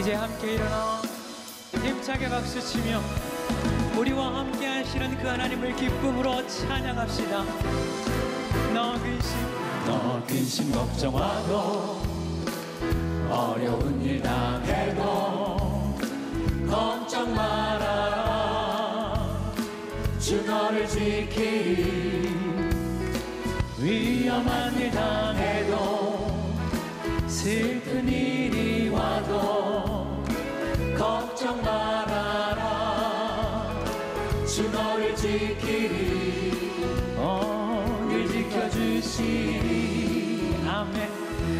이제 함께 일어나 힘차게 박수치며 우리와 함께 하시는 그 하나님을 기쁨으로 찬양합시다. 너 근심 걱정하고 어려운 일 당해도 걱정 말아라. 주 너를 지키리. 위험한 일 당해도 슬픈 일이 와도 걱정 말아라. 주 너를 지키리. 늘 지켜주시리. 아멘.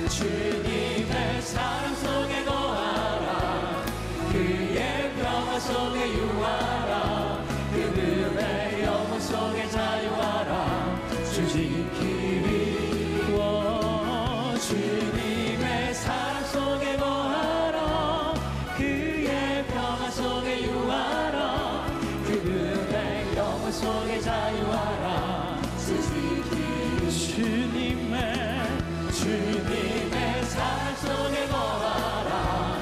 주님의 사랑 속에 거하라. 그의 평화 속에 유하라. 그분의 영혼 속에 자유하라. 주 지키리. 주님의 사랑 속에 거하라. 그의 평화 속에 유하라. 그분의 영혼 속에 자유하라. 주 지키리. 주님의 사랑 속에 거하라.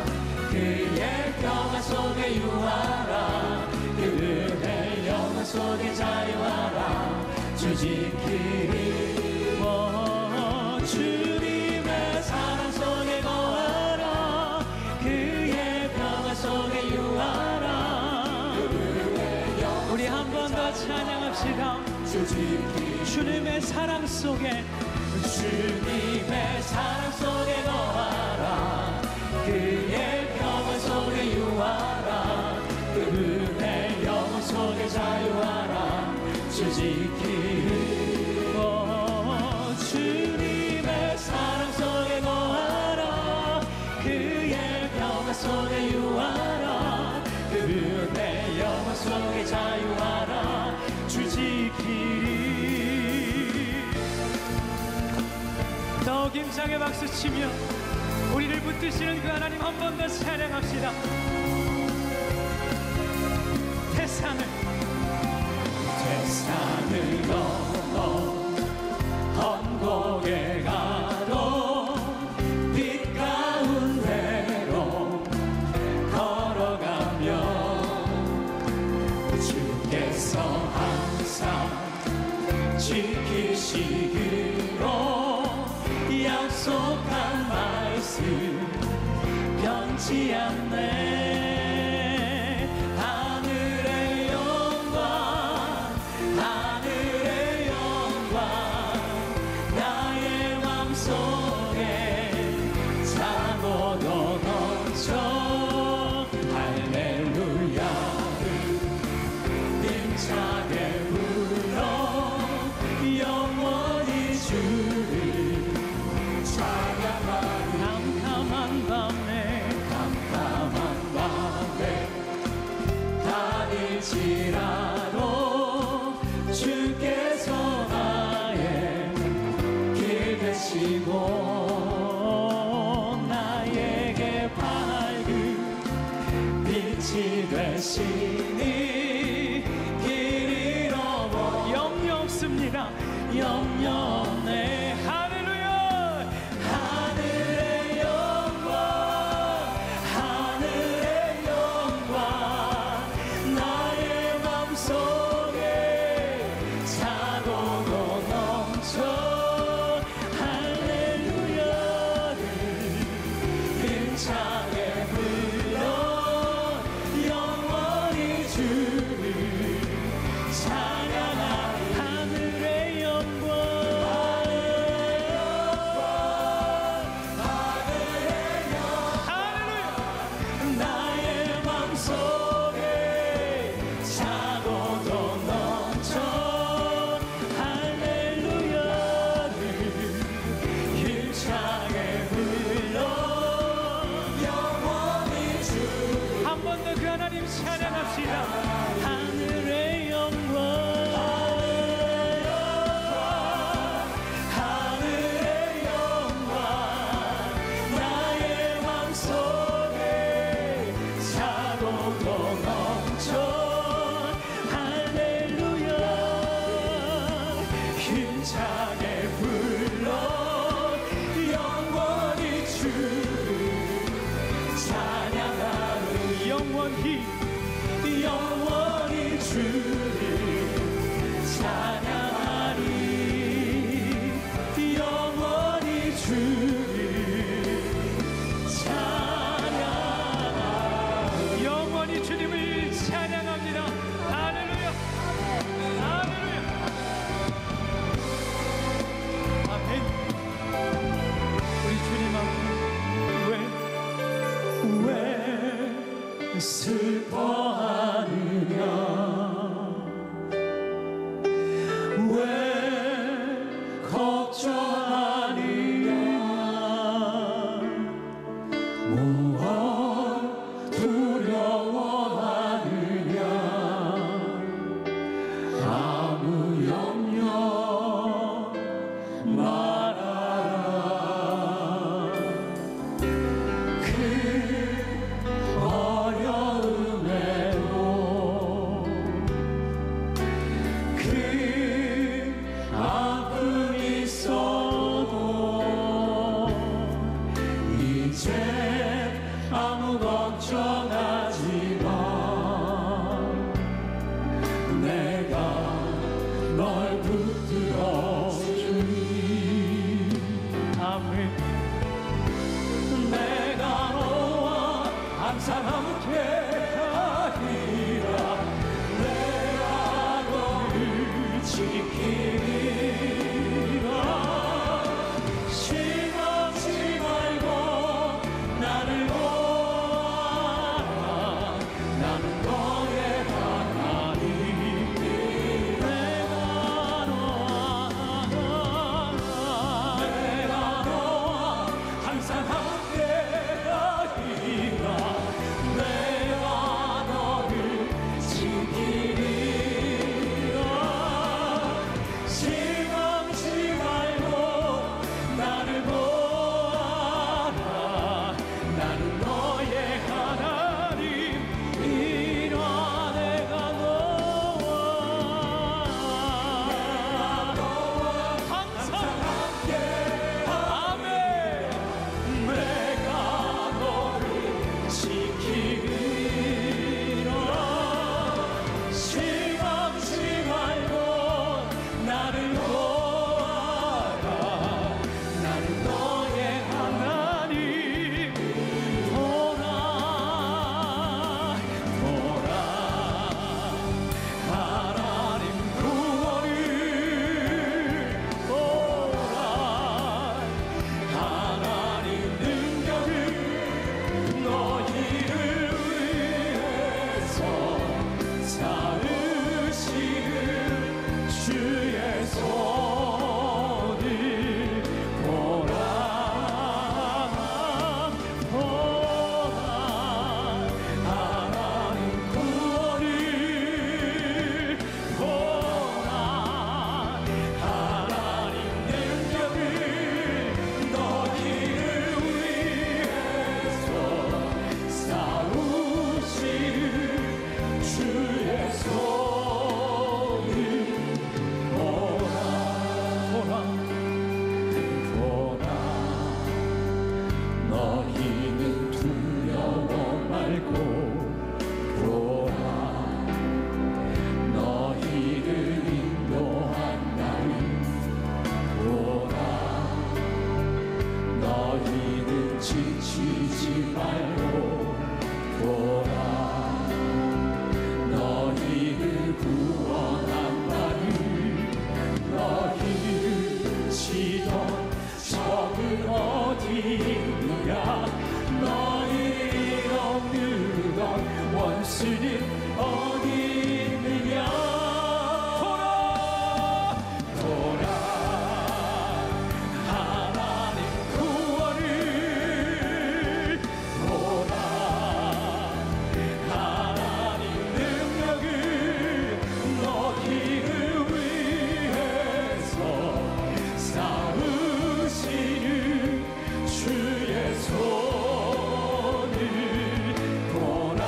그의 평화 속에 유하라. 그분의 영혼 속에 자유하라. 주 지키리. 주님의 사랑 속에 거하라. 그의 평화 속에 유하라. 우리 한 번 더 찬양합시다. 주님의 사랑 속에, 주님의 사랑 속에 거하라. 그의 평화 속에 유하라. 그분의 영혼 속에 자유하라. 주 지키리. 주님의 사랑 속에 거하라. 그의 평화 속에 유하라. 그분의 영혼 속에 자유하라. 주 지키리. 더욱 힘차게 박수치며 우리를 붙드시는 그 하나님 한 번 더 찬양합시다. 태산을 넘어 험곡에 가도 빛 가운데로 걸어가며 주께서 항상 지키시기로 약속한 말씀 변치 않네. 지라도 주께서 나의 길 되시고 나에게 밝은 빛이 되시니 길 잃어버 염려 없습니다. 염려 없네. 찬양하 영원히 주를 찬양하리 영원히 주를 찬양하리 영원히 주님을 찬양합니다. 할렐루야 할렐루야 아멘. 우리 주님 앞에 왜 슬퍼하느냐 왜 걱정하느냐 무엇 두려워하느냐 아무 염려 말아라 그 어려움에도 그 아픔이 있어도 이제 아무 걱정하지 마 내가 널 붙들어 주리 아멘. 내가 너와 항상 함께 하리라 내가 너를 지키리라 실망치 말고 나를 보아라 나는 너의 하나님 내가 너와 항상 함께 하리라 내가 너를 지키리라 실망치 말고 나를 보아라 나는 너의 하나님 이라 내가 너와 항상 함께 아멘 내가 너를 지키리라 실망치 말고 나를 보아라 나는 너의 하나님 보라 하나님 구원을 보라 하나님 능력을 너희를 위해서 쌓으시는 주의 손을 보라 하나님 구원을 보라 하나님 능력을 너희를 위해서 싸우시는 주의 손을 보라 너희는 두려워 말고 보라 너희를 인도한 나를 보라 너희는 지치지 말고 보라 너희를 구원한 나를 너희를 치던 적은 어디 있느냐 너희를 억누르던 원수는 어디 있느냐 보라 하나님 구원을 보라 하나님 능력을 너희를 위해서 싸우시는 주의 손을 보라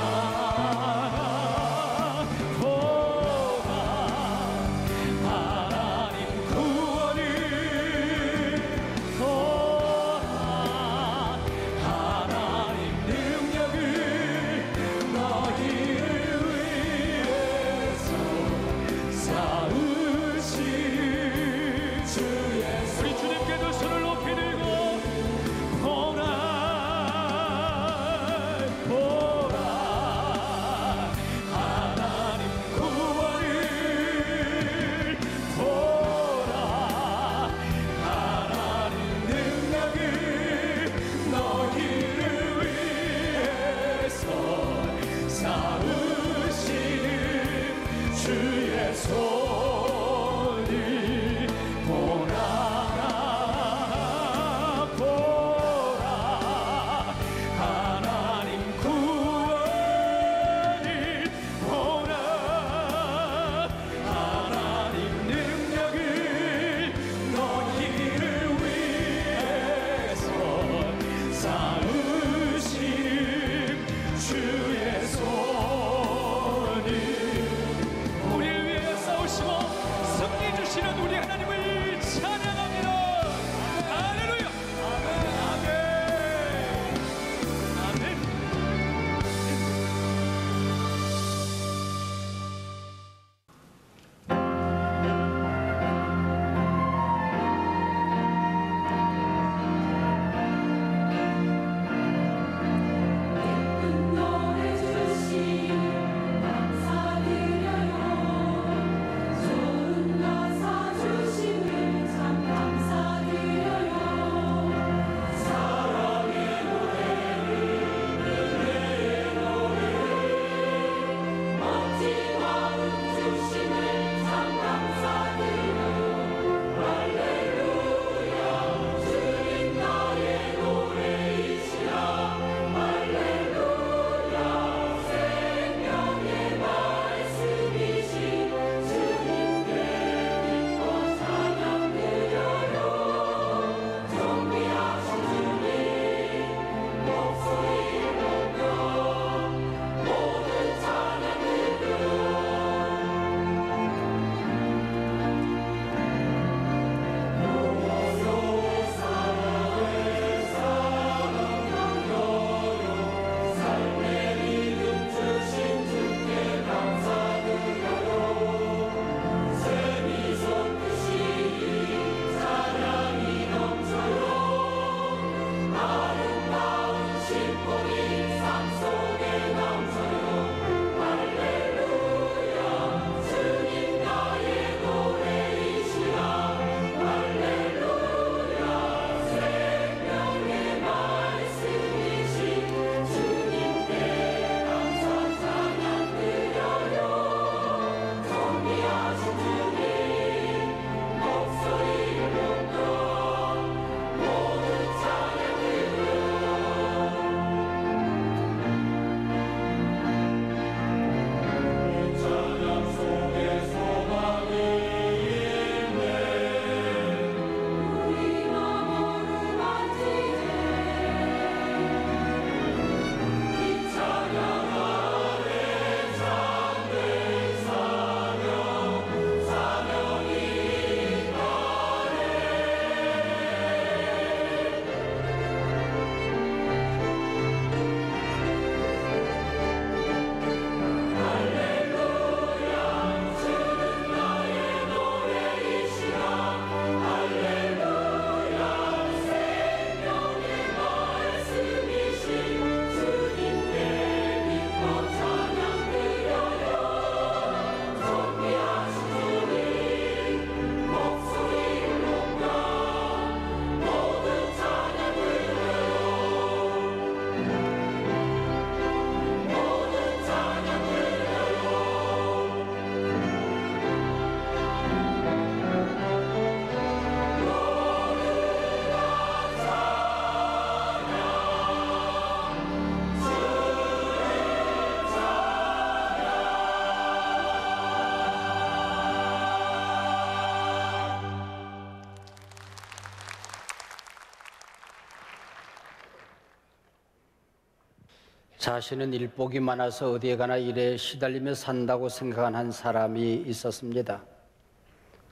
자신은 일복이 많아서 어디에 가나 일에 시달리며 산다고 생각한 한 사람이 있었습니다.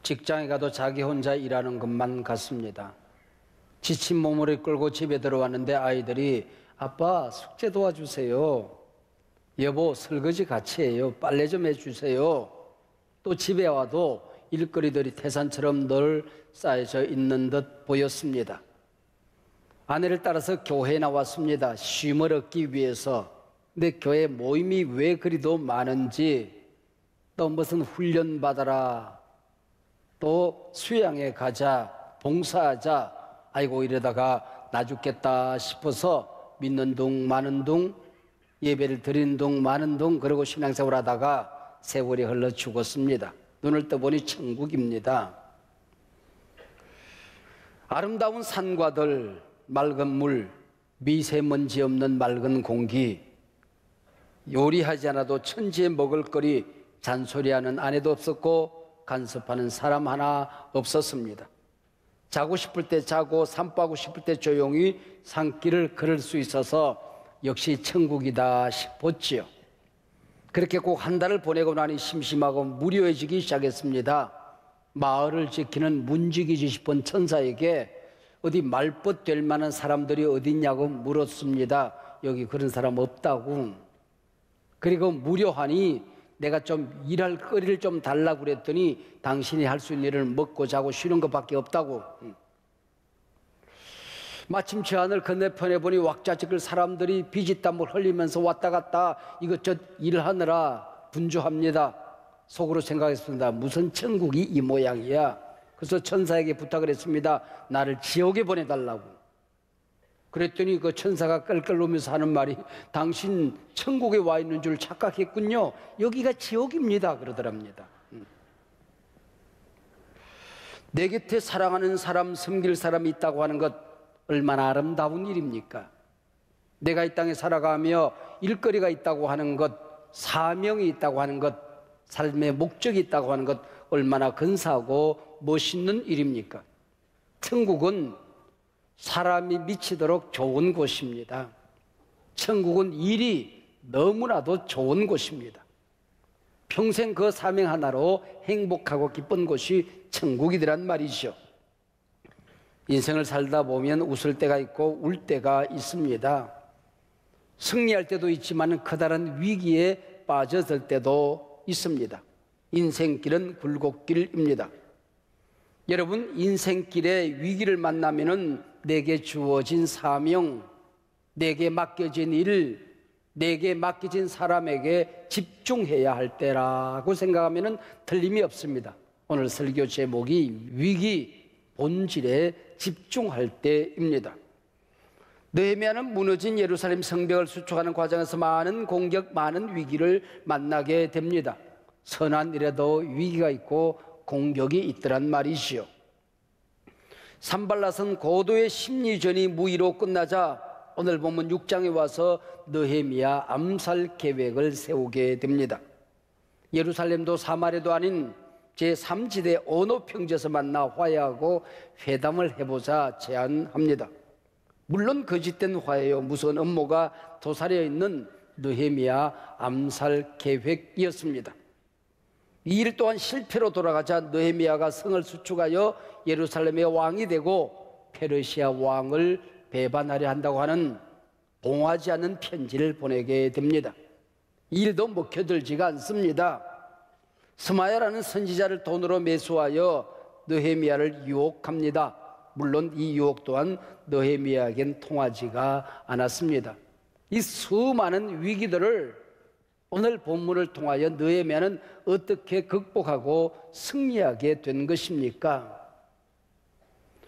직장에 가도 자기 혼자 일하는 것만 같습니다. 지친 몸을 이끌고 집에 들어왔는데 아이들이 아빠 숙제 도와주세요. 여보 설거지 같이 해요. 빨래 좀 해주세요. 또 집에 와도 일거리들이 태산처럼 늘 쌓여져 있는 듯 보였습니다. 아내를 따라서 교회에 나왔습니다. 쉼을 얻기 위해서. 근데 교회 모임이 왜 그리도 많은지, 또 무슨 훈련 받아라, 또 수양에 가자, 봉사하자, 아이고 이러다가 나 죽겠다 싶어서 믿는 둥 마는 둥, 예배를 드리는 둥 마는 둥, 그러고 신앙생활 하다가 세월이 흘러 죽었습니다. 눈을 떠보니 천국입니다. 아름다운 산과들, 맑은 물, 미세먼지 없는 맑은 공기, 요리하지 않아도 천지에 먹을거리, 잔소리하는 아내도 없었고 간섭하는 사람 하나 없었습니다. 자고 싶을 때 자고 산보하고 싶을 때 조용히 산길을 걸을 수 있어서 역시 천국이다 싶었지요. 그렇게 꼭 한 달을 보내고 나니 심심하고 무료해지기 시작했습니다. 마을을 지키는 문지기지 싶은 천사에게 어디 말벗 될 만한 사람들이 어딨냐고 물었습니다. 여기 그런 사람 없다고. 그리고 무료하니 내가 좀 일할 거리를 좀 달라고 그랬더니 당신이 할 수 있는 일을 먹고 자고 쉬는 것밖에 없다고. 마침 저 하늘 건너편에 보니 왁자지껄 사람들이 비지땀을 흘리면서 왔다 갔다 이것저것 일하느라 분주합니다. 속으로 생각했습니다. 무슨 천국이 이 모양이야. 그래서 천사에게 부탁을 했습니다. 나를 지옥에 보내달라고. 그랬더니 그 천사가 끌끌 웃으면서 하는 말이 당신 천국에 와 있는 줄 착각했군요. 여기가 지옥입니다. 그러더랍니다. 내 곁에 사랑하는 사람, 섬길 사람이 있다고 하는 것 얼마나 아름다운 일입니까? 내가 이 땅에 살아가며 일거리가 있다고 하는 것, 사명이 있다고 하는 것, 삶의 목적이 있다고 하는 것 얼마나 근사하고 멋있는 일입니까? 천국은 사람이 미치도록 좋은 곳입니다. 천국은 일이 너무나도 좋은 곳입니다. 평생 그 사명 하나로 행복하고 기쁜 곳이 천국이란 말이죠. 인생을 살다 보면 웃을 때가 있고 울 때가 있습니다. 승리할 때도 있지만 커다란 위기에 빠져들 때도 있습니다. 인생길은 굴곡길입니다. 여러분, 인생길에 위기를 만나면은 내게 주어진 사명, 내게 맡겨진 일, 내게 맡겨진 사람에게 집중해야 할 때라고 생각하면은 틀림이 없습니다. 오늘 설교 제목이 위기 본질에 집중할 때입니다. 느헤미야는 무너진 예루살렘 성벽을 수축하는 과정에서 많은 공격, 많은 위기를 만나게 됩니다. 선한 일에도 위기가 있고 공격이 있더란 말이지요. 산발랏은 고도의 심리전이 무의로 끝나자 오늘 보면 6장에 와서 느헤미야 암살 계획을 세우게 됩니다. 예루살렘도 사마리아도 아닌 제3지대 어느 평지에서 만나 화해하고 회담을 해보자 제안합니다. 물론 거짓된 화해요. 무서운 음모가 도사려 있는 느헤미야 암살 계획이었습니다. 이 일 또한 실패로 돌아가자 느헤미야가 성을 수축하여 예루살렘의 왕이 되고 페르시아 왕을 배반하려 한다고 하는 봉하지 않는 편지를 보내게 됩니다. 이 일도 먹혀들지가 않습니다. 스마야라는 선지자를 돈으로 매수하여 느헤미야를 유혹합니다. 물론 이 유혹 또한 느헤미야에겐 통하지가 않았습니다. 이 수많은 위기들을 오늘 본문을 통하여 느헤미야는 어떻게 극복하고 승리하게 된 것입니까?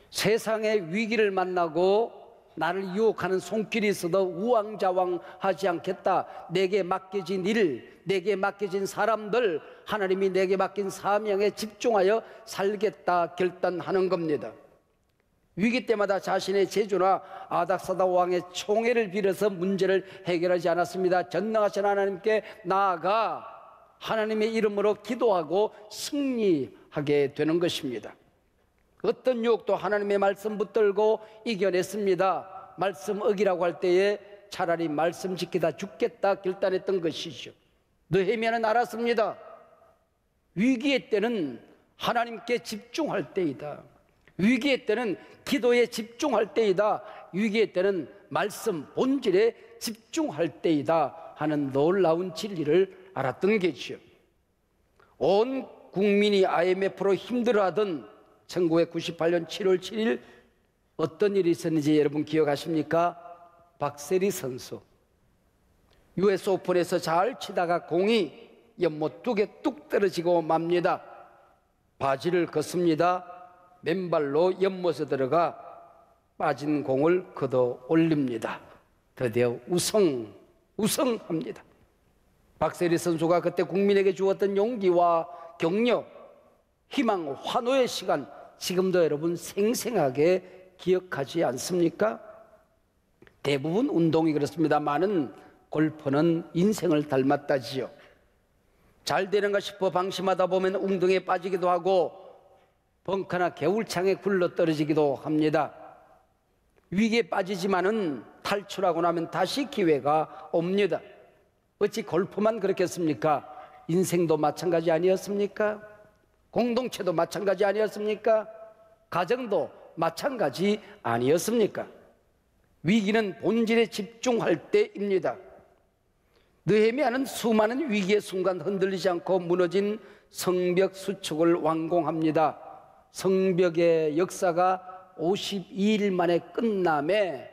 세상의 위기를 만나고 나를 유혹하는 손길이 있어도 우왕좌왕하지 않겠다. 내게 맡겨진 일, 내게 맡겨진 사람들, 하나님이 내게 맡긴 사명에 집중하여 살겠다 결단하는 겁니다. 위기 때마다 자신의 제주나 아닥사다 왕의 총애를 빌어서 문제를 해결하지 않았습니다. 전능하신 하나님께 나아가 하나님의 이름으로 기도하고 승리하게 되는 것입니다. 어떤 유혹도 하나님의 말씀 붙들고 이겨냈습니다. 말씀 어기라고 할 때에 차라리 말씀 지키다 죽겠다 결단했던 것이죠. 느헤미야는 알았습니다. 위기의 때는 하나님께 집중할 때이다. 위기의 때는 기도에 집중할 때이다. 위기의 때는 말씀 본질에 집중할 때이다 하는 놀라운 진리를 알았던 게지요. 온 국민이 IMF로 힘들어하던 1998년 7월 7일 어떤 일이 있었는지 여러분 기억하십니까? 박세리 선수 US 오픈에서 잘 치다가 공이 연못 뚝에 뚝 떨어지고 맙니다. 바지를 걷습니다. 맨발로 연못에 들어가 빠진 공을 걷어 올립니다. 드디어 우승합니다. 박세리 선수가 그때 국민에게 주었던 용기와 격려, 희망, 환호의 시간 지금도 여러분 생생하게 기억하지 않습니까? 대부분 운동이 그렇습니다만은 골프는 인생을 닮았다지요. 잘 되는가 싶어 방심하다 보면 웅덩이에 빠지기도 하고 벙커나 개울창에 굴러 떨어지기도 합니다. 위기에 빠지지만은 탈출하고 나면 다시 기회가 옵니다. 어찌 골프만 그렇겠습니까? 인생도 마찬가지 아니었습니까? 공동체도 마찬가지 아니었습니까? 가정도 마찬가지 아니었습니까? 위기는 본질에 집중할 때입니다. 느헤미야는 수많은 위기의 순간 흔들리지 않고 무너진 성벽 수축을 완공합니다. 성벽의 역사가 52일 만에 끝남에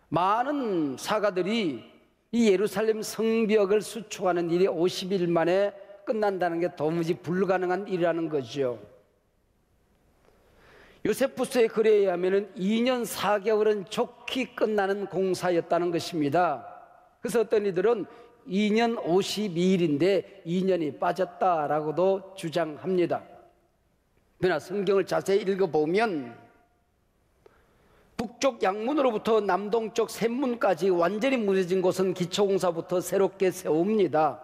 많은 사가들이 이 예루살렘 성벽을 수축하는 일이 50일 만에 끝난다는 게 도무지 불가능한 일이라는 거죠. 요세푸스의 글에 의하면 2년 4개월은 좋게 끝나는 공사였다는 것입니다. 그래서 어떤 이들은 2년 52일인데 2년이 빠졌다라고도 주장합니다. 그러나 성경을 자세히 읽어보면 북쪽 양문으로부터 남동쪽 샘문까지 완전히 무너진 곳은 기초공사부터 새롭게 세웁니다.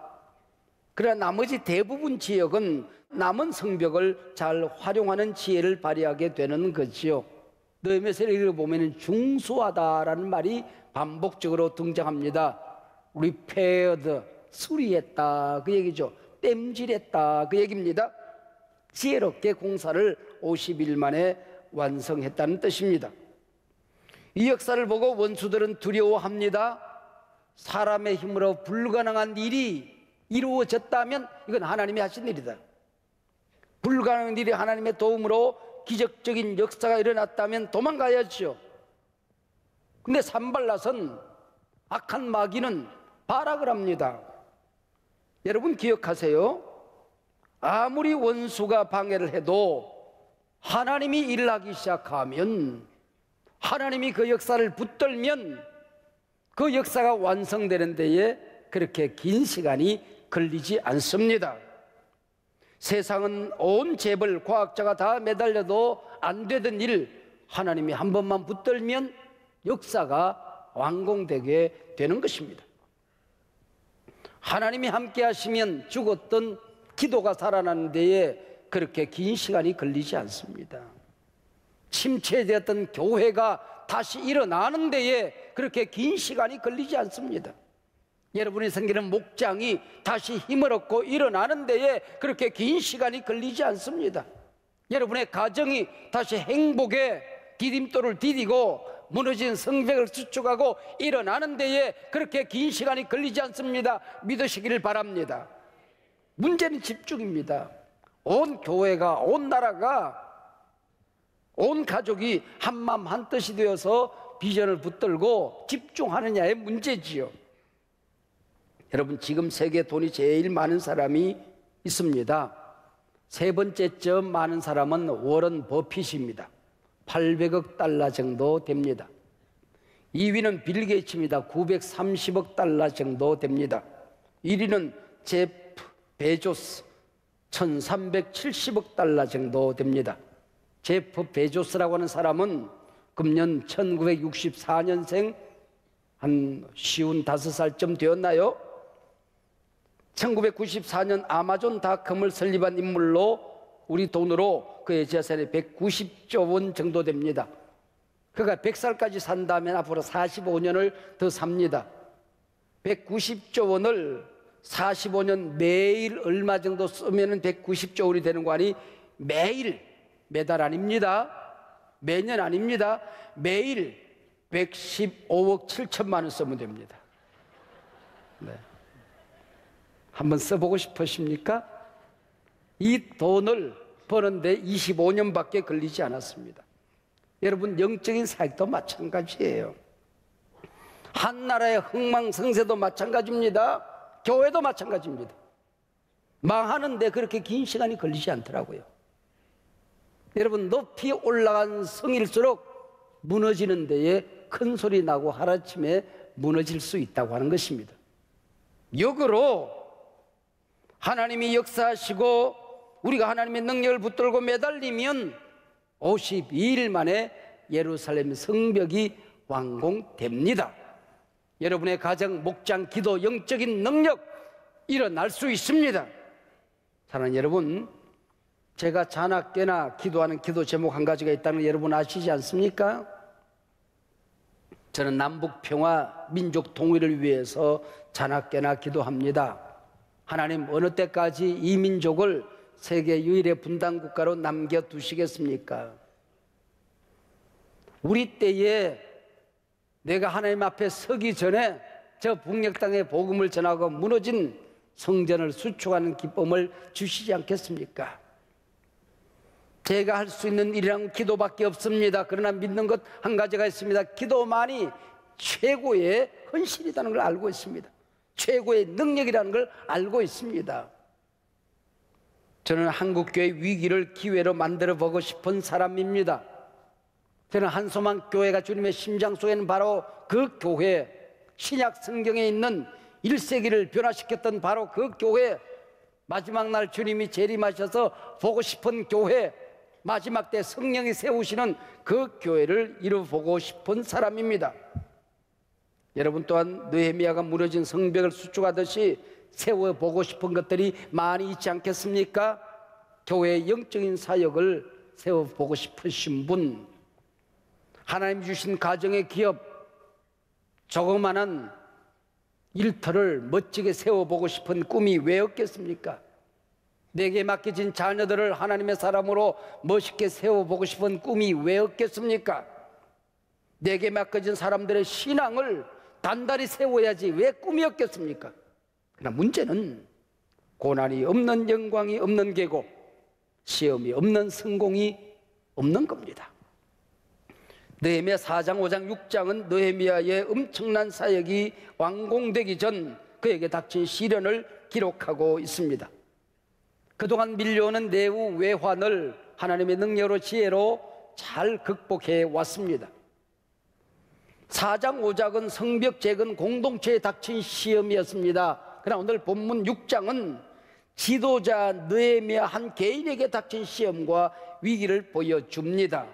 그러나 나머지 대부분 지역은 남은 성벽을 잘 활용하는 지혜를 발휘하게 되는 거지요. 느헤미야서를 읽어보면 중수하다라는 말이 반복적으로 등장합니다. repaired, 수리했다 그 얘기죠. 땜질했다 그 얘기입니다. 지혜롭게 공사를 50일 만에 완성했다는 뜻입니다. 이 역사를 보고 원수들은 두려워합니다. 사람의 힘으로 불가능한 일이 이루어졌다면 이건 하나님이 하신 일이다. 불가능한 일이 하나님의 도움으로 기적적인 역사가 일어났다면 도망가야죠. 근데 산발랏은 악한 마귀는 발악을 합니다. 여러분 기억하세요. 아무리 원수가 방해를 해도 하나님이 일을 하기 시작하면, 하나님이 그 역사를 붙들면 그 역사가 완성되는 데에 그렇게 긴 시간이 걸리지 않습니다. 세상은 온 재벌, 과학자가 다 매달려도 안 되던 일, 하나님이 한 번만 붙들면 역사가 완공되게 되는 것입니다. 하나님이 함께 하시면 죽었던 기도가 살아나는 데에 그렇게 긴 시간이 걸리지 않습니다. 침체되었던 교회가 다시 일어나는 데에 그렇게 긴 시간이 걸리지 않습니다. 여러분이 섬기는 목장이 다시 힘을 얻고 일어나는 데에 그렇게 긴 시간이 걸리지 않습니다. 여러분의 가정이 다시 행복의 디딤돌을 디디고 무너진 성벽을 수축하고 일어나는 데에 그렇게 긴 시간이 걸리지 않습니다. 믿으시기를 바랍니다. 문제는 집중입니다. 온 교회가, 온 나라가, 온 가족이 한마음 한뜻이 되어서 비전을 붙들고 집중하느냐의 문제지요. 여러분, 지금 세계 돈이 제일 많은 사람이 있습니다. 세 번째쯤 많은 사람은 워런 버핏입니다. 800억 달러 정도 됩니다. 2위는 빌 게이츠입니다. 930억 달러 정도 됩니다. 1위는 제프 베조스 1370억 달러 정도 됩니다. 제프 베조스라고 하는 사람은 금년 1964년생 한 55살쯤 되었나요? 1994년 아마존닷컴을 설립한 인물로 우리 돈으로 그의 재산이 190조 원 정도 됩니다. 그가 100살까지 산다면 앞으로 45년을 더 삽니다. 190조 원을 45년 매일 얼마 정도 쓰면 190조 원이 되는 거 아니? 매일, 매달 아닙니다. 매년 아닙니다. 매일 115억 7천만 원 쓰면 됩니다. 네. 한번 써보고 싶으십니까? 이 돈을 버는데 25년밖에 걸리지 않았습니다. 여러분, 영적인 사역도 마찬가지예요. 한 나라의 흥망성쇠도 마찬가지입니다. 교회도 마찬가지입니다. 망하는데 그렇게 긴 시간이 걸리지 않더라고요. 여러분, 높이 올라간 성일수록 무너지는 데에 큰 소리 나고 하루아침에 무너질 수 있다고 하는 것입니다. 역으로 하나님이 역사하시고 우리가 하나님의 능력을 붙들고 매달리면 52일 만에 예루살렘 성벽이 완공됩니다. 여러분의 가정, 목장, 기도, 영적인 능력 일어날 수 있습니다. 사랑하는 여러분, 제가 자나깨나 기도하는 기도 제목 한 가지가 있다는 걸 여러분 아시지 않습니까? 저는 남북 평화, 민족 통일을 위해서 자나깨나 기도합니다. 하나님, 어느 때까지 이 민족을 세계 유일의 분단 국가로 남겨두시겠습니까? 우리 때에 내가 하나님 앞에 서기 전에 저 북녘 땅에 복음을 전하고 무너진 성전을 수축하는 기쁨을 주시지 않겠습니까? 제가 할 수 있는 일이란 기도밖에 없습니다. 그러나 믿는 것 한 가지가 있습니다. 기도만이 최고의 헌신이라는 걸 알고 있습니다. 최고의 능력이라는 걸 알고 있습니다. 저는 한국교회 위기를 기회로 만들어 보고 싶은 사람입니다. 저는 한소망 교회가 주님의 심장 속에는 바로 그 교회, 신약 성경에 있는 1세기를 변화시켰던 바로 그 교회, 마지막 날 주님이 재림하셔서 보고 싶은 교회, 마지막 때 성령이 세우시는 그 교회를 이루어보고 싶은 사람입니다. 여러분 또한 느헤미야가 무너진 성벽을 수축하듯이 세워보고 싶은 것들이 많이 있지 않겠습니까? 교회의 영적인 사역을 세워보고 싶으신 분, 하나님 주신 가정의 기업, 조그마한 일터를 멋지게 세워보고 싶은 꿈이 왜 없겠습니까? 내게 맡겨진 자녀들을 하나님의 사람으로 멋있게 세워보고 싶은 꿈이 왜 없겠습니까? 내게 맡겨진 사람들의 신앙을 단단히 세워야지 왜 꿈이 없겠습니까? 그러나 문제는 고난이 없는 영광이 없는 계고 시험이 없는 성공이 없는 겁니다. 느헤미야 4장, 5장, 6장은 느헤미야의 엄청난 사역이 완공되기 전 그에게 닥친 시련을 기록하고 있습니다. 그동안 밀려오는 내후 외환을 하나님의 능력으로 지혜로 잘 극복해 왔습니다. 4장, 5장은 성벽 재건 공동체에 닥친 시험이었습니다. 그러나 오늘 본문 6장은 지도자 느헤미야 한 개인에게 닥친 시험과 위기를 보여줍니다.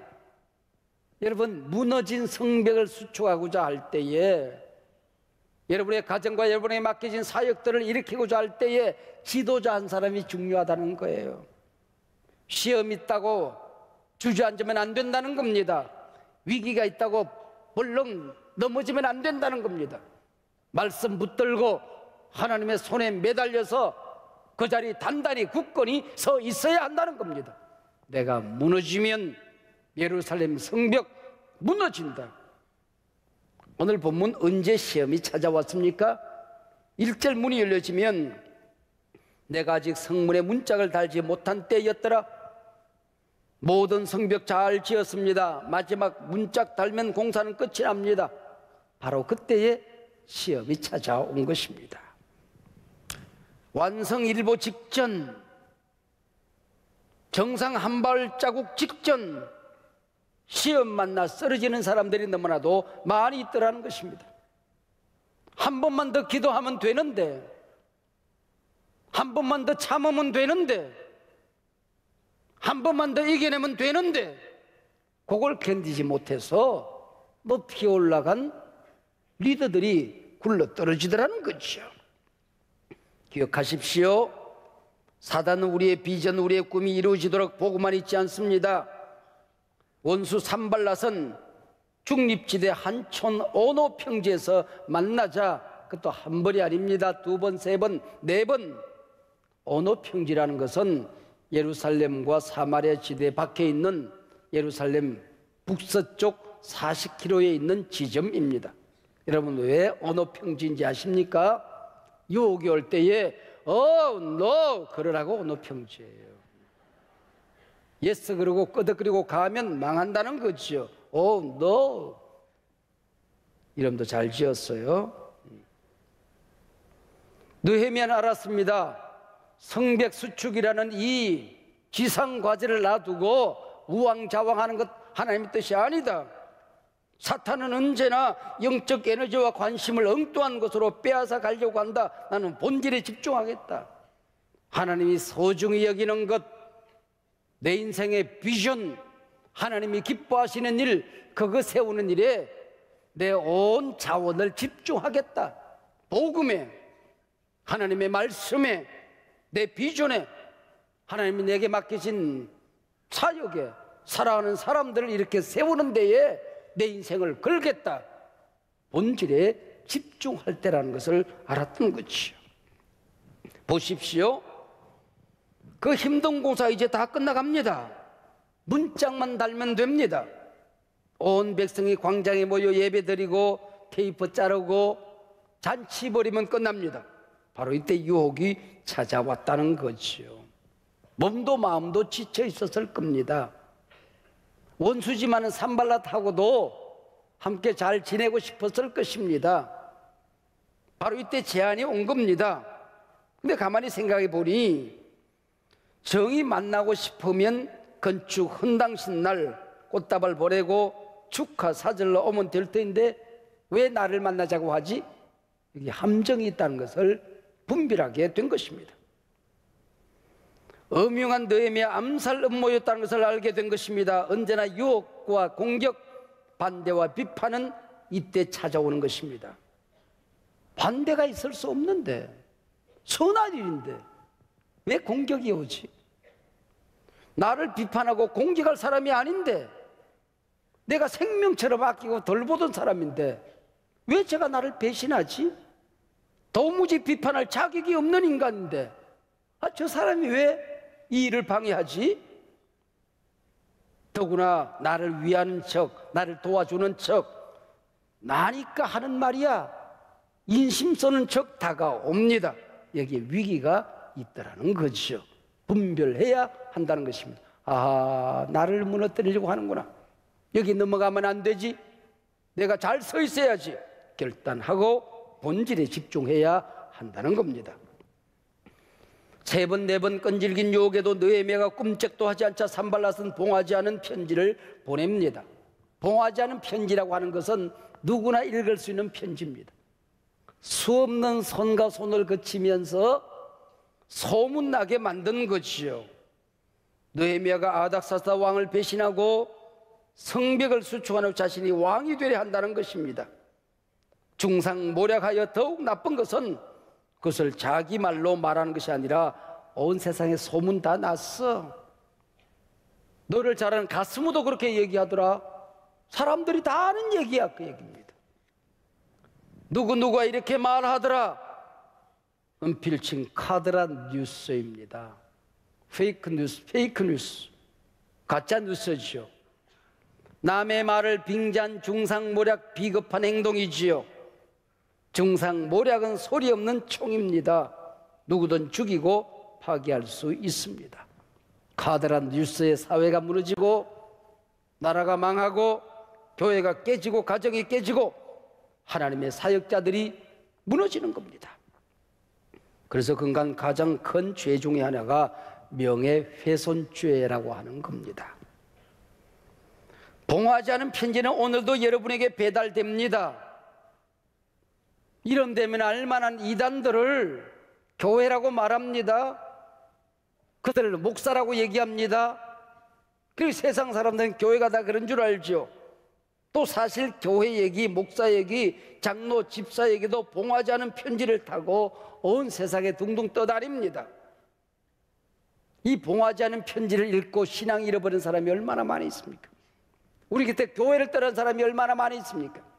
여러분, 무너진 성벽을 수축하고자 할 때에, 여러분의 가정과 여러분에게 맡겨진 사역들을 일으키고자 할 때에 지도자 한 사람이 중요하다는 거예요. 시험 있다고 주저앉으면 안 된다는 겁니다. 위기가 있다고 벌렁 넘어지면 안 된다는 겁니다. 말씀 붙들고 하나님의 손에 매달려서 그 자리 단단히 굳건히 서 있어야 한다는 겁니다. 내가 무너지면 예루살렘 성벽 무너진다. 오늘 본문 언제 시험이 찾아왔습니까? 1절 문이 열려지면 내가 아직 성문에 문짝을 달지 못한 때였더라. 모든 성벽 잘 지었습니다. 마지막 문짝 달면 공사는 끝이 납니다. 바로 그때에 시험이 찾아온 것입니다. 완성일보 직전, 정상 한 발자국 직전 시험 만나 쓰러지는 사람들이 너무나도 많이 있더라는 것입니다. 한 번만 더 기도하면 되는데, 한 번만 더 참으면 되는데, 한 번만 더 이겨내면 되는데, 그걸 견디지 못해서 높이 올라간 리더들이 굴러 떨어지더라는 거죠. 기억하십시오. 사단은 우리의 비전, 우리의 꿈이 이루어지도록 보고만 있지 않습니다. 원수 산발랏은 중립지대 한촌 오노 평지에서 만나자. 그것도 한 번이 아닙니다. 두 번, 세 번, 네 번. 오노 평지라는 것은 예루살렘과 사마리아 지대 밖에 있는 예루살렘 북서쪽 40km에 있는 지점입니다. 여러분 왜 오노 평지인지 아십니까? 유혹이 올 때에 no 그러라고 오노 평지예요. yes 그러고 끄덕거리고 가면 망한다는 거죠. no. 이름도 잘 지었어요. 느헤미야는 알았습니다. 성백수축이라는 이 지상과제를 놔두고 우왕좌왕하는 것 하나님의 뜻이 아니다. 사탄은 언제나 영적 에너지와 관심을 엉뚱한 것으로 빼앗아 가려고 한다. 나는 본질에 집중하겠다. 하나님이 소중히 여기는 것, 내 인생의 비전, 하나님이 기뻐하시는 일, 그거 세우는 일에 내 온 자원을 집중하겠다. 복음에, 하나님의 말씀에, 내 비전에, 하나님이 내게 맡기신 사역에, 사랑하는 사람들을 이렇게 세우는 데에 내 인생을 걸겠다. 본질에 집중할 때라는 것을 알았던 거지요. 보십시오. 그 힘든 공사 이제 다 끝나갑니다. 문짝만 달면 됩니다. 온 백성이 광장에 모여 예배드리고 테이프 자르고 잔치 벌이면 끝납니다. 바로 이때 유혹이 찾아왔다는 거지요. 몸도 마음도 지쳐 있었을 겁니다. 원수지만은 산발랏하고도 함께 잘 지내고 싶었을 것입니다. 바로 이때 제안이 온 겁니다. 근데 가만히 생각해 보니 정이 만나고 싶으면 건축 헌당식 날 꽃다발 보내고 축하 사절로 오면 될 텐데 왜 나를 만나자고 하지? 여기 함정이 있다는 것을 분별하게 된 것입니다. 엄흉한 느헤미야 암살 음모였다는 것을 알게 된 것입니다. 언제나 유혹과 공격, 반대와 비판은 이때 찾아오는 것입니다. 반대가 있을 수 없는데, 선한 일인데 왜 공격이 오지? 나를 비판하고 공격할 사람이 아닌데, 내가 생명처럼 아끼고 덜 보던 사람인데 왜 제가 나를 배신하지? 도무지 비판할 자격이 없는 인간인데 저 사람이 왜 이 일을 방해하지? 더구나 나를 위하는 척, 나를 도와주는 척, 나니까 하는 말이야. 인심 쓰는 척 다가옵니다. 여기에 위기가 있다라는 거죠. 분별해야 한다는 것입니다. 아, 나를 무너뜨리려고 하는구나. 여기 넘어가면 안 되지. 내가 잘 서 있어야지. 결단하고 본질에 집중해야 한다는 겁니다. 세 번, 네 번 끈질긴 유혹에도 느헤미야가 꿈쩍도 하지 않자 산발랏은 봉하지 않은 편지를 보냅니다. 봉하지 않은 편지라고 하는 것은 누구나 읽을 수 있는 편지입니다. 수없는 손과 손을 거치면서 소문나게 만든 것이요. 느헤미야가 아닥사스다 왕을 배신하고 성벽을 수축하는 자신이 왕이 되려 한다는 것입니다. 중상모략하여 더욱 나쁜 것은 그것을 자기 말로 말하는 것이 아니라 온 세상에 소문 다 났어. 너를 잘하는 가스무도 그렇게 얘기하더라. 사람들이 다 아는 얘기야. 그 얘기입니다. 누구누가 이렇게 말하더라. 은필칭 카드란 뉴스입니다. 페이크 뉴스, 페이크 뉴스, 가짜 뉴스죠. 남의 말을 빙자한 중상모략 비겁한 행동이지요. 중상모략은 소리 없는 총입니다. 누구든 죽이고 파괴할 수 있습니다. 카드란 뉴스에 사회가 무너지고 나라가 망하고 교회가 깨지고 가정이 깨지고 하나님의 사역자들이 무너지는 겁니다. 그래서 그간 가장 큰 죄 중에 하나가 명예훼손죄라고 하는 겁니다. 봉하지 않은 편지는 오늘도 여러분에게 배달됩니다. 이런 데면 알만한 이단들을 교회라고 말합니다. 그들을 목사라고 얘기합니다. 그리고 세상 사람들은 교회가 다 그런 줄 알죠. 또 사실 교회 얘기, 목사 얘기, 장로, 집사 얘기도 봉하지 않은 편지를 타고 온 세상에 둥둥 떠다닙니다. 이 봉하지 않은 편지를 읽고 신앙 잃어버린 사람이 얼마나 많이 있습니까? 우리 곁에 교회를 떠난 사람이 얼마나 많이 있습니까?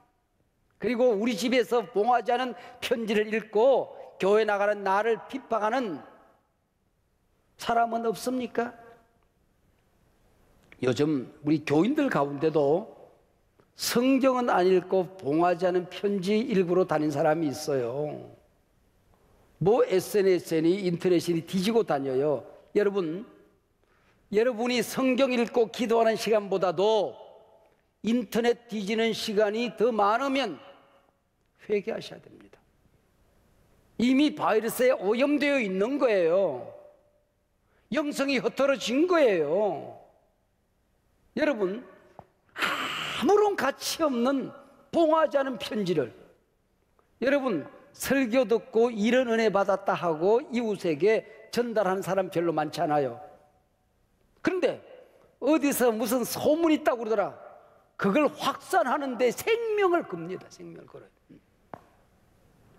그리고 우리 집에서 봉하지 않은 편지를 읽고 교회 나가는 나를 핍박하는 사람은 없습니까? 요즘 우리 교인들 가운데도 성경은 안 읽고 봉하지 않은 편지 읽으러 다닌 사람이 있어요. 뭐 SNS니 인터넷이니 뒤지고 다녀요. 여러분이 성경 읽고 기도하는 시간보다도 인터넷 뒤지는 시간이 더 많으면 회개하셔야 됩니다. 이미 바이러스에 오염되어 있는 거예요. 영성이 흩어진 거예요. 여러분, 아무런 가치 없는 봉하지 않은 편지를 여러분 설교 듣고 이런 은혜 받았다 하고 이웃에게 전달하는 사람 별로 많지 않아요. 그런데 어디서 무슨 소문이 있다고 그러더라. 그걸 확산하는데 생명을 겁니다. 생명을 걸어요.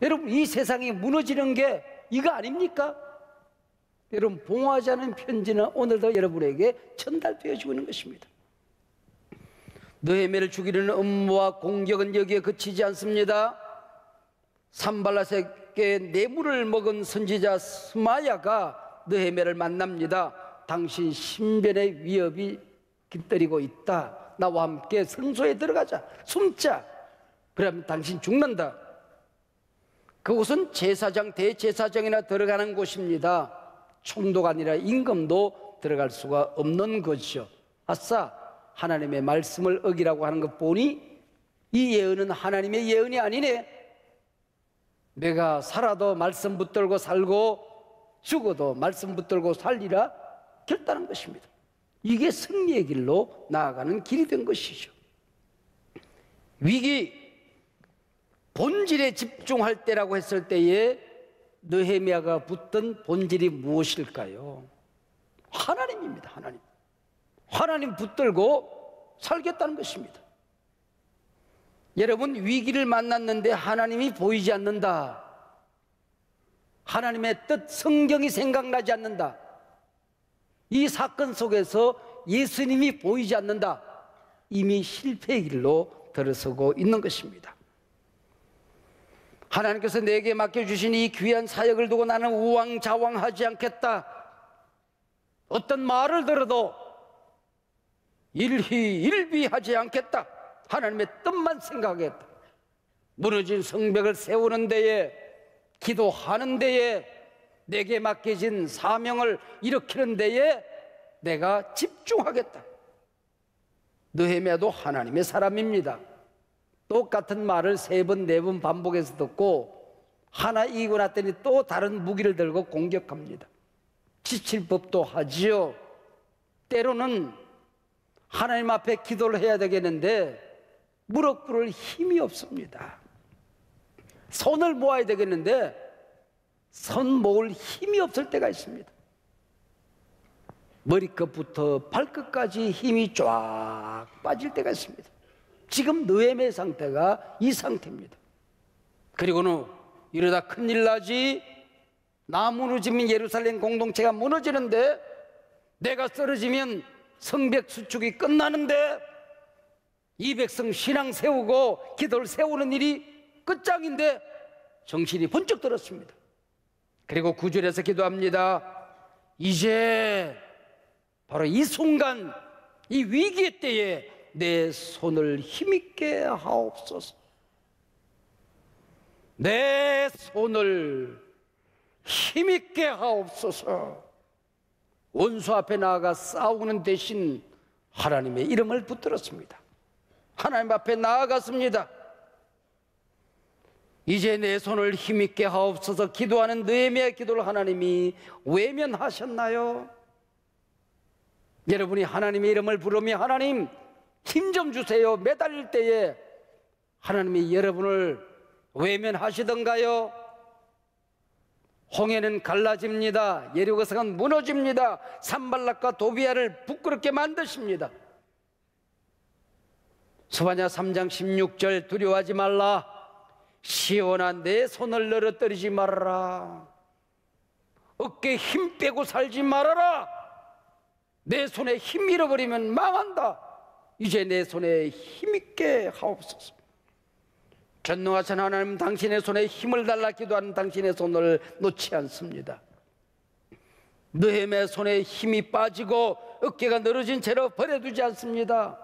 여러분, 이 세상이 무너지는 게 이거 아닙니까? 여러분, 봉하지 않은 편지는 오늘도 여러분에게 전달되어지고 있는 것입니다. 느헤미야를 죽이려는 음모와 공격은 여기에 그치지 않습니다. 산발랏에게 뇌물을 먹은 선지자 스마야가 느헤미야를 만납니다. 당신 신변의 위협이 깃들이고 있다. 나와 함께 성소에 들어가자. 숨자. 그러면 당신 죽는다. 그곳은 제사장, 대제사장이나 들어가는 곳입니다. 총독 아니라 임금도 들어갈 수가 없는 것이죠. 아싸, 하나님의 말씀을 어기라고 하는 것 보니 이 예언은 하나님의 예언이 아니네. 내가 살아도 말씀 붙들고 살고 죽어도 말씀 붙들고 살리라 결단한 것입니다. 이게 승리의 길로 나아가는 길이 된 것이죠. 위기, 본질에 집중할 때라고 했을 때에 느헤미야가 붙든 본질이 무엇일까요? 하나님입니다. 하나님 붙들고 살겠다는 것입니다. 여러분, 위기를 만났는데 하나님이 보이지 않는다. 하나님의 뜻, 성경이 생각나지 않는다. 이 사건 속에서 예수님이 보이지 않는다. 이미 실패의 길로 들어서고 있는 것입니다. 하나님께서 내게 맡겨주신 이 귀한 사역을 두고 나는 우왕좌왕하지 않겠다. 어떤 말을 들어도 일희일비하지 않겠다. 하나님의 뜻만 생각하겠다. 무너진 성벽을 세우는 데에, 기도하는 데에, 내게 맡겨진 사명을 일으키는 데에 내가 집중하겠다. 느헤미야도 하나님의 사람입니다. 똑같은 말을 3번, 4번 반복해서 듣고 하나 이기고 났더니 또 다른 무기를 들고 공격합니다. 지칠 법도 하지요. 때로는 하나님 앞에 기도를 해야 되겠는데 무릎 꿇을 힘이 없습니다. 손을 모아야 되겠는데 손 모을 힘이 없을 때가 있습니다. 머리끝부터 발끝까지 힘이 쫙 빠질 때가 있습니다. 지금 느헤미야의 상태가 이 상태입니다. 그리고는 이러다 큰일 나지. 나 무너지면 예루살렘 공동체가 무너지는데, 내가 쓰러지면 성벽 수축이 끝나는데, 이 백성 신앙 세우고 기도를 세우는 일이 끝장인데 정신이 번쩍 들었습니다. 그리고 9절에서 기도합니다. 이제 바로 이 순간, 이 위기의 때에 내 손을 힘있게 하옵소서. 내 손을 힘있게 하옵소서. 원수 앞에 나아가 싸우는 대신 하나님의 이름을 붙들었습니다. 하나님 앞에 나아갔습니다. 이제 내 손을 힘있게 하옵소서. 기도하는 느헤미야의 기도를 하나님이 외면하셨나요? 여러분이 하나님의 이름을 부르며 하나님 힘 좀 주세요 매달릴 때에 하나님이 여러분을 외면하시던가요? 홍해는 갈라집니다. 여리고성은 무너집니다. 산발락과 도비야를 부끄럽게 만드십니다. 스바냐 3장 16절 두려워하지 말라. 시온아 내 손을 늘어뜨리지 말아라. 어깨에 힘 빼고 살지 말아라. 내 손에 힘 잃어버리면 망한다. 이제 내 손에 힘있게 하옵소서. 전능하신 하나님, 당신의 손에 힘을 달라 기도하는 당신의 손을 놓지 않습니다. 느헤미야의 손에 힘이 빠지고 어깨가 늘어진 채로 버려두지 않습니다.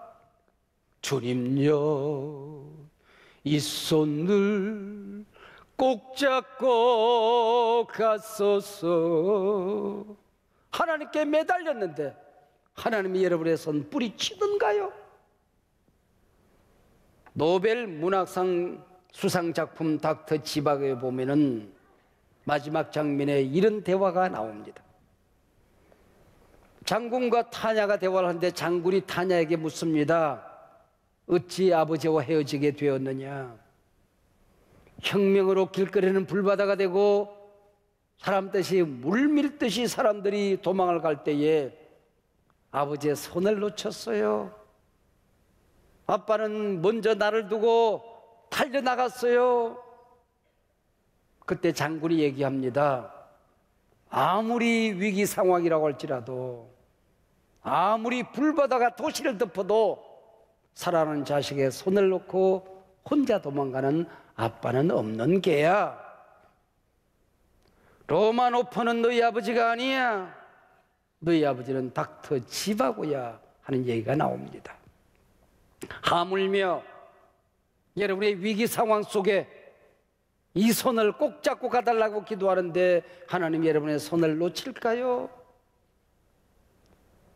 주님여, 이 손을 꼭 잡고 가소서. 하나님께 매달렸는데 하나님이 여러분의 손 뿌리치던가요? 노벨 문학상 수상 작품 닥터 지박에 보면은 마지막 장면에 이런 대화가 나옵니다. 장군과 타냐가 대화를 하는데 장군이 타냐에게 묻습니다. 어찌 아버지와 헤어지게 되었느냐? 혁명으로 길거리는 불바다가 되고 사람 뜻이 물밀듯이 사람들이 도망을 갈 때에 아버지의 손을 놓쳤어요. 아빠는 먼저 나를 두고 달려나갔어요. 그때 장군이 얘기합니다. 아무리 위기 상황이라고 할지라도, 아무리 불바다가 도시를 덮어도 사랑하는 자식의 손을 놓고 혼자 도망가는 아빠는 없는 게야. 로마노프는 너희 아버지가 아니야. 너희 아버지는 닥터 지바고야 하는 얘기가 나옵니다. 하물며 여러분의 위기 상황 속에 이 손을 꼭 잡고 가달라고 기도하는데 하나님 여러분의 손을 놓칠까요?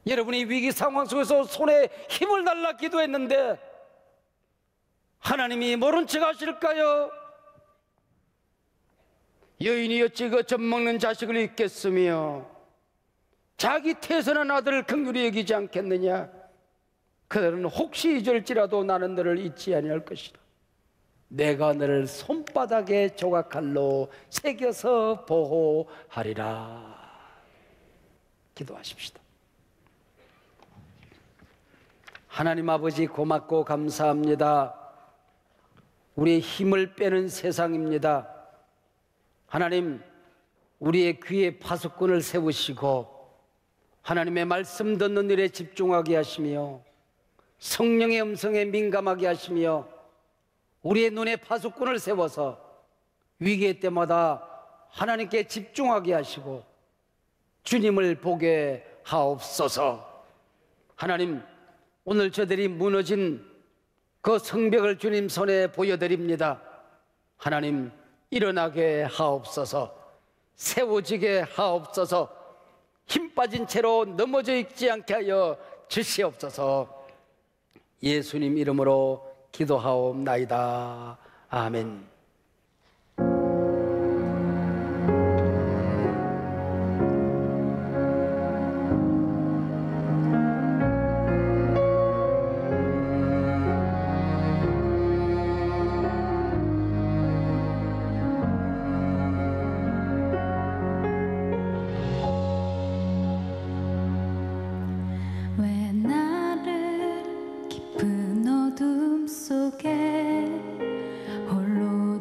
여러분이 위기 상황 속에서 손에 힘을 달라 기도했는데 하나님이 모른 척 하실까요? 여인이 어찌 그 젖먹는 자식을 잊겠으며 자기 태어난 아들을 긍휼히 여기지 않겠느냐? 그들은 혹시 잊을지라도 나는 너를 잊지 아니할 것이다. 내가 너를 손바닥에 조각칼로 새겨서 보호하리라. 기도하십시다. 하나님 아버지, 고맙고 감사합니다. 우리의 힘을 빼는 세상입니다. 하나님, 우리의 귀에 파수꾼을 세우시고 하나님의 말씀 듣는 일에 집중하게 하시며 성령의 음성에 민감하게 하시며 우리의 눈에 파수꾼을 세워서 위기의 때마다 하나님께 집중하게 하시고 주님을 보게 하옵소서. 하나님, 오늘 저들이 무너진 그 성벽을 주님 손에 보여드립니다. 하나님, 일어나게 하옵소서. 세워지게 하옵소서. 힘 빠진 채로 넘어져 있지 않게 하여 주시옵소서. 예수님 이름으로 기도하옵나이다. 아멘. 왜 나를 깊은 어둠 속에 홀로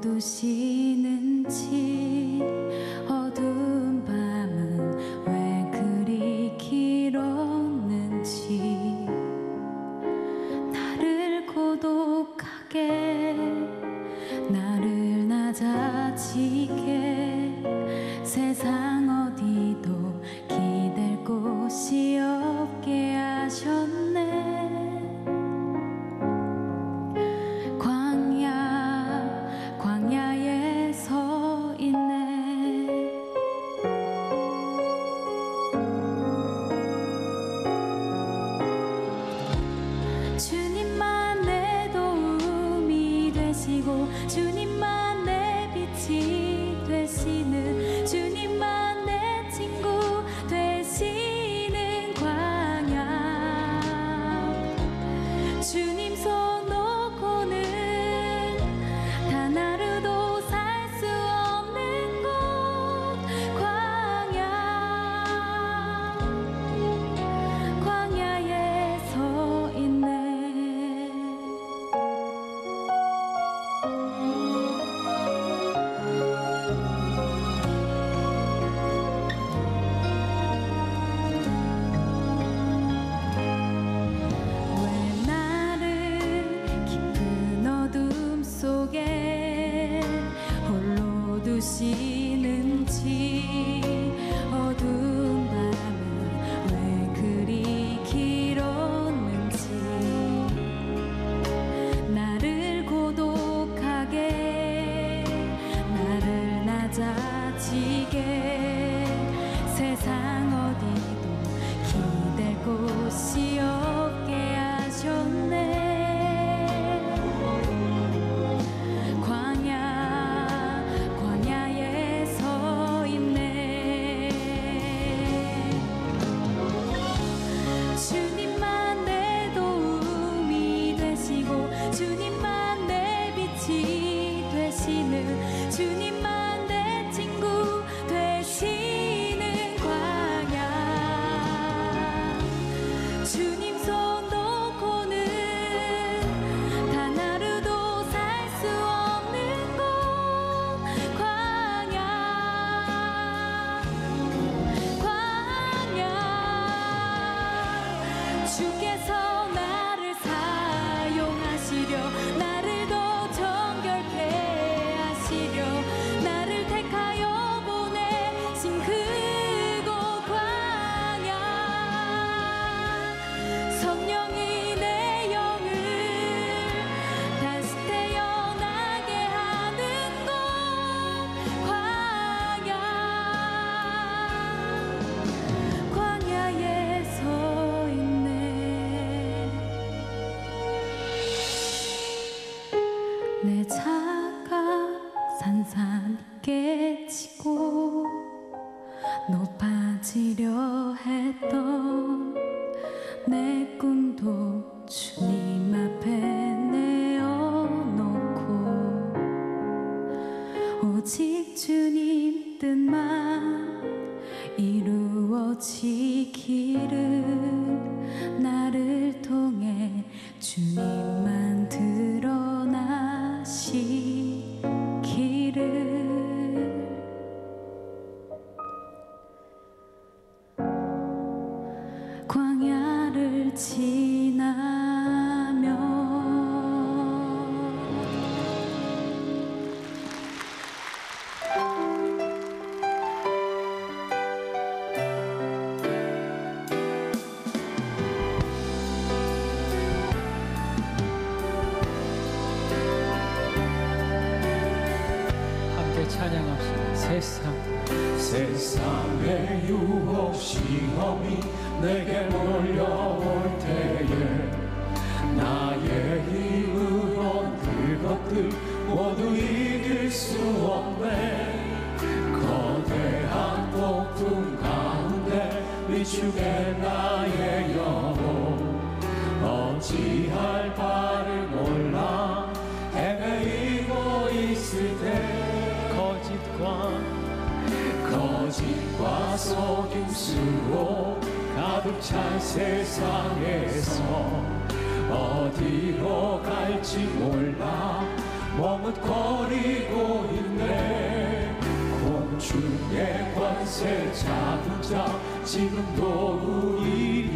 했던 내 꿈도 주님 앞에 내어놓고 오직 주님 뜻만 이루어지기를 나를 통해 주님만 드러나시기를 광야를 지나며 함께 찬양합시다. 세상의 유혹 시험이 내게 몰려올 때에 나의 힘으론 그것들 모두 이길 수 없네. 거대한 폭풍 가운데 위축의 나의 영혼 어찌할 바를 몰라 헤매이고 있을 때 거짓과 속임수로 가득 찬 세상에서 어디로 갈지 몰라 머뭇거리고 있네. 공중의 권세 잡은 자 지금도 우리를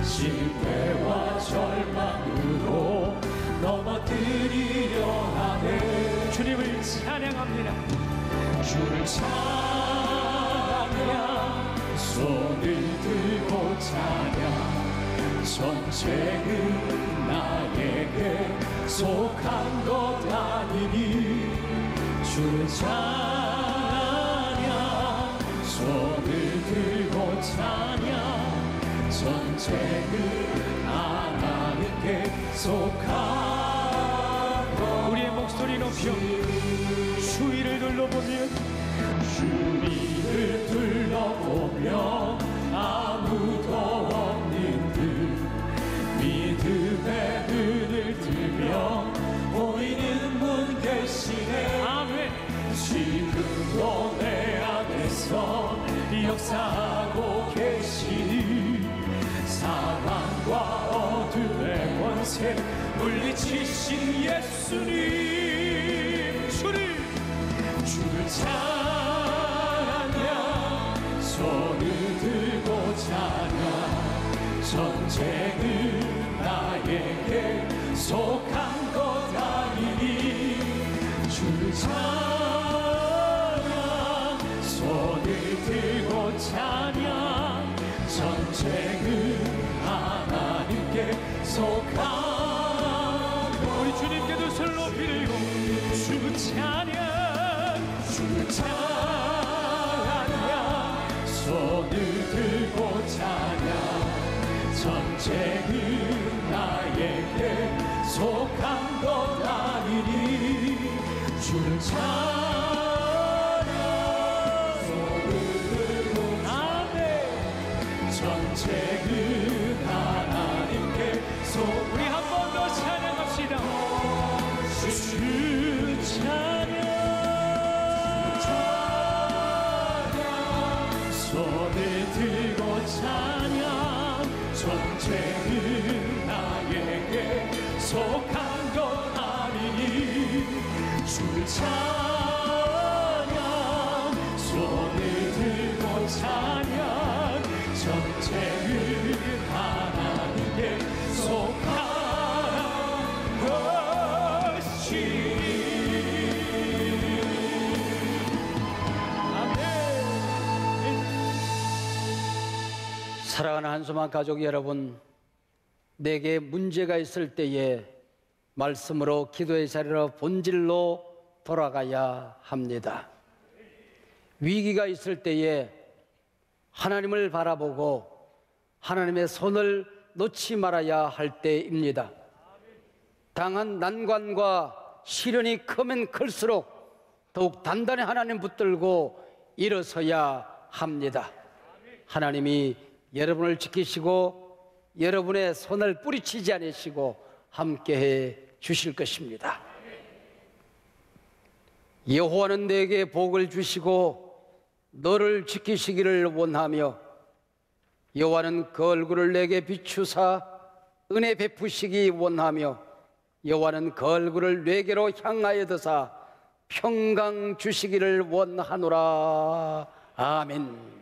실패와 절망으로 넘어뜨리려 하네. 주님을 찬양합니다. 주를 찬양 손을 들고 찬양 전쟁은 나에게 속한 것 아니니 주를 찬양 손을 들고 찬양 전쟁은 하나님께 속한 것. 우리의 목소리 높여 주위를 둘러보면 주위를 둘러보면 아무도 없는 듯 믿음의 눈을 뜨면 보이는 분 계시네. 아멘. 지금도 내 안에서 역사하고 계시니 사랑과 어둠의 권세 물리치신 예수님. 주를 찬양 손을 들고 찬양 전쟁은 나에게 속한 것 아니니 주를 찬양 손을 들고 찬양 전쟁은 하나님께 속한 것. 우리 주님께도 손을 높이 들고 주 찬양 주를 찬양 손을 들고 찬양 전쟁은 나에게 속한 것 아니니 주를 찬양 손을 들고 아멘. 전쟁은 하나님께 우리 한 번 더 찬양합시다. 주 찬양 손을 들고 찬양 전쟁은 나에게 속한 것 아니니 주를 찬양 손을 들고 찬양 전쟁은 하나님께 속한 것이니. 사랑하는 한소만 가족 여러분, 내게 문제가 있을 때에 말씀으로 기도의 자리로 본질로 돌아가야 합니다. 위기가 있을 때에 하나님을 바라보고 하나님의 손을 놓지 말아야 할 때입니다. 당한 난관과 시련이 크면 클수록 더욱 단단히 하나님 붙들고 일어서야 합니다. 하나님이 여러분을 지키시고 여러분의 손을 뿌리치지 않으시고 함께해 주실 것입니다. 여호와는 내게 복을 주시고 너를 지키시기를 원하며 여호와는 그 얼굴을 내게 비추사 은혜 베푸시기 원하며 여호와는 그 얼굴을 내게로 향하여 드사 평강 주시기를 원하노라. 아멘.